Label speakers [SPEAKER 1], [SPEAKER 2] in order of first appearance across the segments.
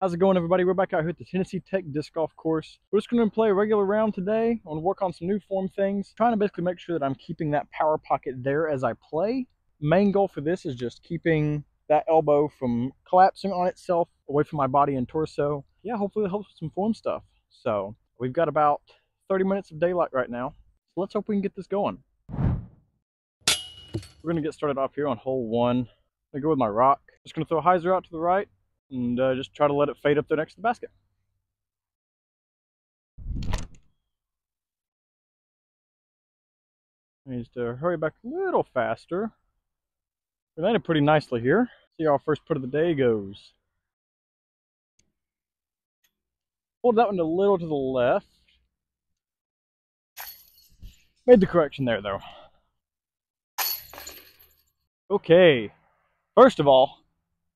[SPEAKER 1] How's it going, everybody? We're back out here at the Tennessee Tech Disc Golf Course. We're just going to play a regular round today. I want to work on some new form things. Trying to basically make sure that I'm keeping that power pocket there as I play. Main goal for this is just keeping that elbow from collapsing on itself away from my body and torso. Yeah, hopefully it helps with some form stuff. So we've got about 30 minutes of daylight right now. So let's hope we can get this going. We're going to get started off here on hole 1. I'm going to go with my rock. Just going to throw a hyzer out to the right and just try to let it fade up there next to the basket. Needs to hurry back a little faster. We landed pretty nicely here. See how our first putt of the day goes. Pulled that one a little to the left. Made the correction there though. Okay, first of all,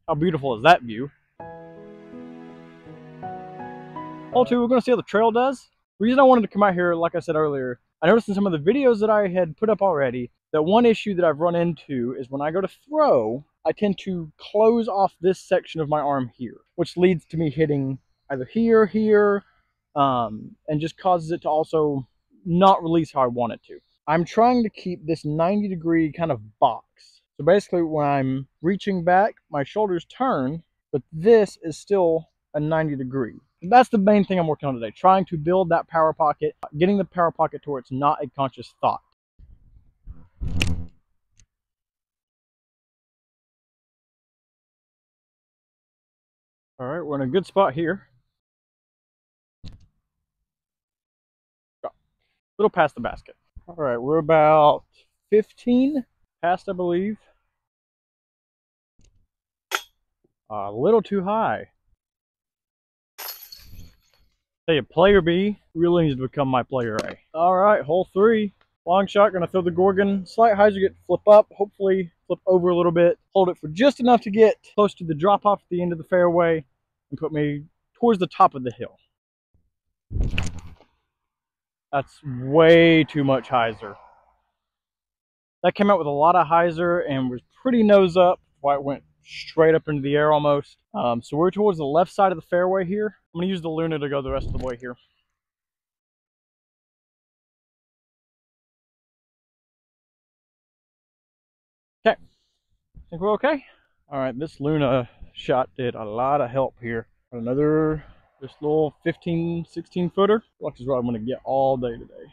[SPEAKER 1] how beautiful is that view? Hole 2, we're going to see how the trail does. The reason I wanted to come out here, like I said earlier, I noticed in some of the videos that I had put up already that one issue that I've run into is when I go to throw, I tend to close off this section of my arm here, which leads to me hitting either here, and just causes it to also not release how I want it to. I'm trying to keep this 90-degree kind of box. So basically when I'm reaching back, my shoulders turn, but this is still a 90-degree. That's the main thing I'm working on today, trying to build that power pocket, getting the power pocket to where it's not a conscious thought. All right, we're in a good spot here. A little past the basket. All right, we're about 15 past, I believe. A little too high. Tell you, player B really needs to become my player A. All right, hole 3. Long shot, gonna throw the Gorgon. Slight hyzer, get flip up, hopefully flip over a little bit. Hold it for just enough to get close to the drop off at the end of the fairway and put me towards the top of the hill. That's way too much hyzer. That came out with a lot of hyzer and was pretty nose up. Why it went straight up into the air almost. So we're towards the left side of the fairway here. I'm going to use the Luna to go the rest of the way here. Okay, I think we're okay. All right, this Luna shot did a lot of help here. Another just little 15, 16 footer. Watch is what I'm going to get all day today.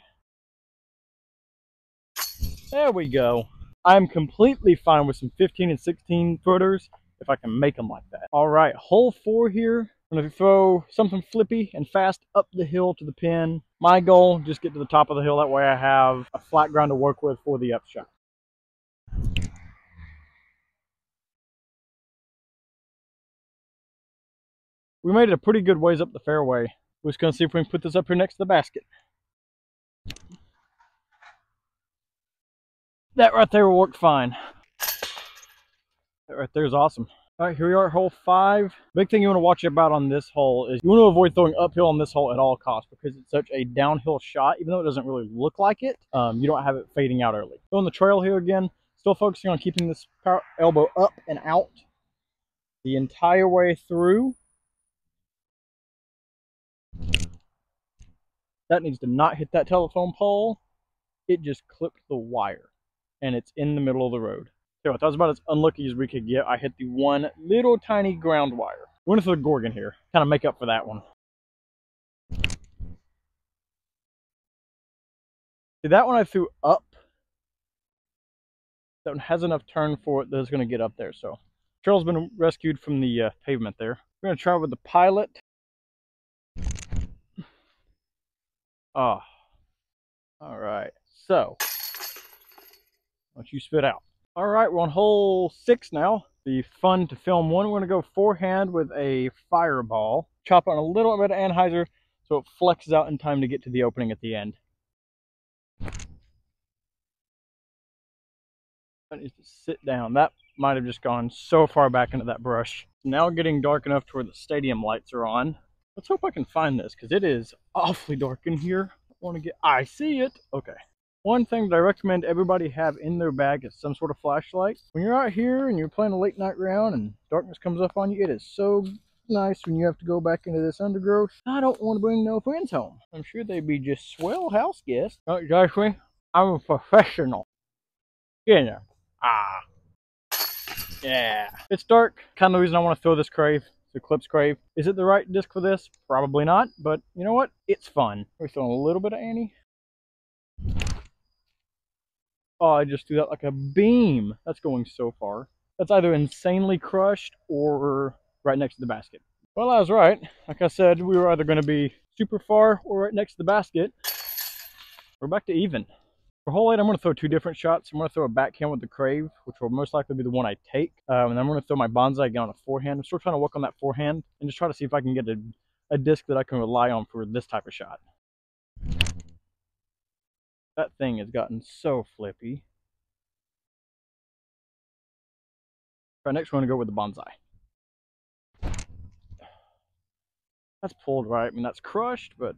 [SPEAKER 1] There we go. I'm completely fine with some 15 and 16 footers if I can make them like that. All right, hole 4 here. I'm going to throw something flippy and fast up the hill to the pin. My goal, just get to the top of the hill. That way I have a flat ground to work with for the upshot. We made it a pretty good ways up the fairway. We're just going to see if we can put this up here next to the basket. That right there will work fine. That right there is awesome. All right, here we are at hole 5. Big thing you want to watch about on this hole is you want to avoid throwing uphill on this hole at all costs because it's such a downhill shot. Even though it doesn't really look like it, you don't have it fading out early. So on the trail here again, still focusing on keeping this elbow up and out the entire way through. That needs to not hit that telephone pole. It just clipped the wire, and it's in the middle of the road. So that was about as unlucky as we could get. I hit the one little tiny ground wire. We're going to throw the Gorgon here, kind of make up for that one. See, that one I threw up. That one has enough turn for it that it's going to get up there. So, trail's been rescued from the pavement there. We're going to try with the Pilot. Oh. All right. So, what you spit out. All right, we're on hole 6 now. The fun to film one. We're going to go forehand with a fireball. Chop on a little bit of anhyzer so it flexes out in time to get to the opening at the end. That needs to sit down. That might have just gone so far back into that brush. Now getting dark enough to where the stadium lights are on. Let's hope I can find this because it is awfully dark in here. I see it. Okay. One thing that I recommend everybody have in their bag is some sort of flashlight. When you're out here and you're playing a late night round and darkness comes up on you, it is so nice when you have to go back into this undergrowth. I don't want to bring no friends home. I'm sure they'd be just swell house guests. Oh, Joshua, I'm a professional. Get in there. Ah. Yeah. It's dark. Kind of the reason I want to throw this crave. It's Eclipse crave. Is it the right disc for this? Probably not, but you know what? It's fun. We're throwing a little bit of Annie. Oh, I just threw that like a beam. That's going so far. That's either insanely crushed or right next to the basket. Well, I was right. Like I said, we were either going to be super far or right next to the basket. We're back to even. For hole 8, I'm going to throw 2 different shots. I'm going to throw a backhand with the crave, which will most likely be the one I take. And then I'm going to throw my bonsai again on a forehand. I'm still trying to work on that forehand and just try to see if I can get a disc that I can rely on for this type of shot. That thing has gotten so flippy. Right, next we're going to go with the bonsai. That's pulled right. I mean, that's crushed, but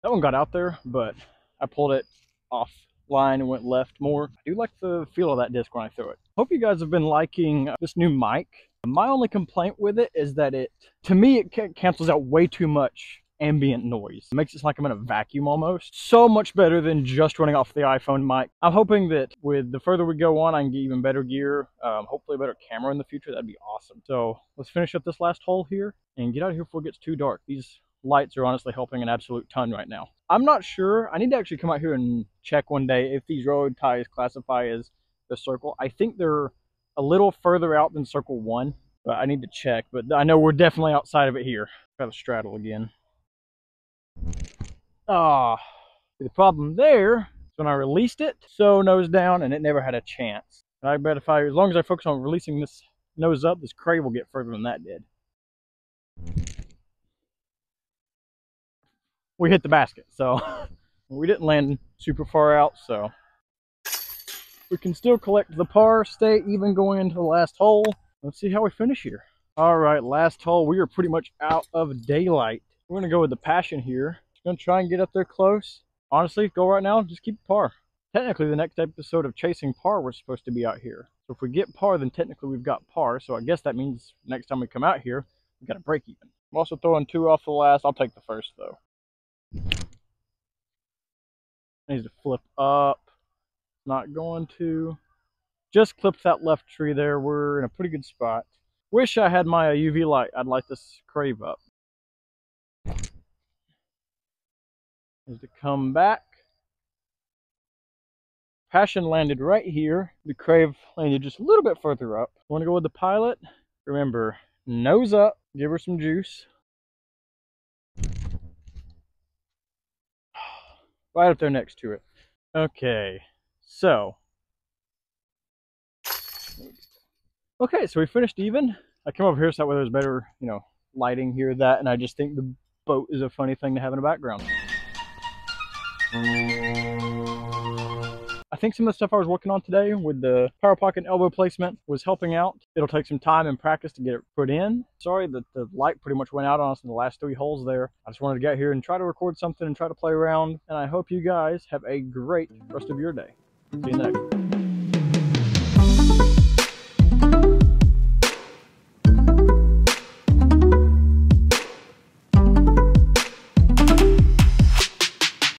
[SPEAKER 1] that one got out there, but I pulled it off line and went left more. I do like the feel of that disc when I throw it. Hope you guys have been liking this new mic. My only complaint with it is that to me, it cancels out way too much ambient noise. It makes it sound like I'm in a vacuum almost. So much better than just running off the iPhone mic. I'm hoping that with the further we go on, I can get even better gear, hopefully a better camera in the future. That'd be awesome. So let's finish up this last hole here and get out of here before it gets too dark. These lights are honestly helping an absolute ton right now. I'm not sure. I need to actually come out here and check one day if these road ties classify as the circle. I think they're a little further out than circle 1, but I need to check. But I know we're definitely outside of it here. Got to straddle again. Ah, the problem there is when I released it, so nose down, and it never had a chance. I bet if as long as I focus on releasing this nose up, this crave will get further than that did. We hit the basket, so we didn't land super far out, so we can still collect the par, stay even going into the last hole. Let's see how we finish here. All right, last hole. We are pretty much out of daylight. We're gonna go with the passion here. Just gonna try and get up there close. Honestly, go right now, just keep par. Technically, the next episode of Chasing Par, we're supposed to be out here. So if we get par, then technically we've got par. So I guess that means next time we come out here, we got to break even. I'm also throwing 2 off the last. I'll take the first though. Needs to flip up. Not going to. Just clipped that left tree there. We're in a pretty good spot. Wish I had my UV light. I'd light this crave up. Needs to come back. Passion landed right here. The crave landed just a little bit further up. Want to go with the pilot? Remember, nose up. Give her some juice. Right up there next to it. Okay, so. Okay, so we finished even. I came over here so that way there's better, lighting here, that, and I just think the boat is a funny thing to have in the background. I think some of the stuff I was working on today with the power pocket and elbow placement was helping out. It'll take some time and practice to get it put in. Sorry that the light pretty much went out on us in the last 3 holes there. I just wanted to get here and try to record something and try to play around. And I hope you guys have a great rest of your day. See you in the next one.